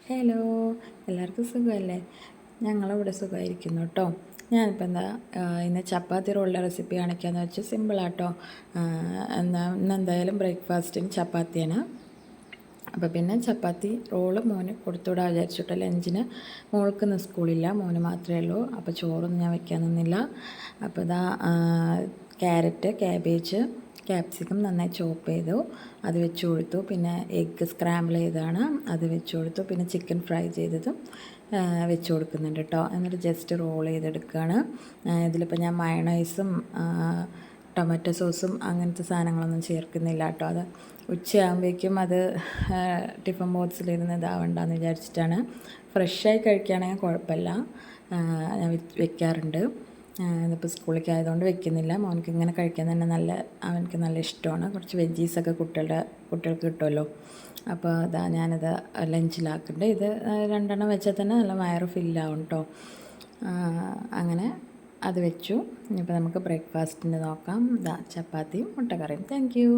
Hello, എല്ലാവർക്കും സുഖമല്ലേ? ഞങ്ങളിവിടെ സുഖമായിരിക്കുന്നു കേട്ടോ. ഞാനിപ്പോൾ ഇന്ന് ചപ്പാത്തി റോളിൻ്റെ റെസിപ്പി കാണിക്കാമെന്ന് വെച്ച് സിമ്പിളാട്ടോ. ഇന്നെന്തായാലും ബ്രേക്ക്ഫാസ്റ്റിന് ചപ്പാത്തിയാണ്. അപ്പോൾ പിന്നെ ചപ്പാത്തി റോള് മോന് കൊടുത്തുവിടാൻ വിചാരിച്ചിട്ട് ലഞ്ചിന്. മോൾക്ക് ഇന്ന് സ്കൂളില്ല, മോന് മാത്രമേ ഉള്ളൂ. അപ്പോൾ ചോറൊന്നും ഞാൻ വെക്കാൻ നിന്നില്ല. അപ്പോൾ ക്യാരറ്റ്, ക്യാബേജ്, ക്യാപ്സിക്കം നന്നായി ചോപ്പ് ചെയ്തു, അത് വെച്ച് കൊടുത്തു. പിന്നെ എഗ്ഗ് സ്ക്രാമ്പിൾ ചെയ്താണ്, അത് വെച്ച് കൊടുത്തു. പിന്നെ ചിക്കൻ ഫ്രൈ ചെയ്തതും വെച്ച് കൊടുക്കുന്നുണ്ട് കേട്ടോ. എന്നിട്ട് ജസ്റ്റ് റോൾ ചെയ്തെടുക്കുകയാണ്. ഇതിലിപ്പോൾ ഞാൻ മയണൈസും ടൊമാറ്റോ സോസും അങ്ങനത്തെ സാധനങ്ങളൊന്നും ചേർക്കുന്നില്ല കേട്ടോ. അത് ഉച്ചയാകുമ്പോഴേക്കും അത് ടിഫിൻ ബോക്സിലിരുന്ന് ഇതാവണ്ടെന്ന് വിചാരിച്ചിട്ടാണ്. ഫ്രഷായി കഴിക്കുകയാണെങ്കിൽ കുഴപ്പമില്ല, ഞാൻ വെക്കാറുണ്ട്. ഇതിപ്പോൾ സ്കൂളിലേക്ക് ആയതുകൊണ്ട് വെക്കുന്നില്ല. മോനക്ക് ഇങ്ങനെ കഴിക്കാൻ തന്നെ അവനക്ക് നല്ല ഇഷ്ടമാണ്. കുറച്ച് വെജീസൊക്കെ കുട്ടികൾക്ക് കിട്ടുമല്ലോ. അപ്പോൾ ഞാനത് ലഞ്ചിലാക്കുന്നുണ്ട്. ഇത് 2 വെച്ചാൽ തന്നെ നല്ല വയറ് ഫില്ലാവും കേട്ടോ. അങ്ങനെ അത് വെച്ചു. ഇനിയിപ്പോൾ നമുക്ക് ബ്രേക്ക്ഫാസ്റ്റിന് നോക്കാം. ചപ്പാത്തിയും മുട്ടക്കറിയും. Thank you.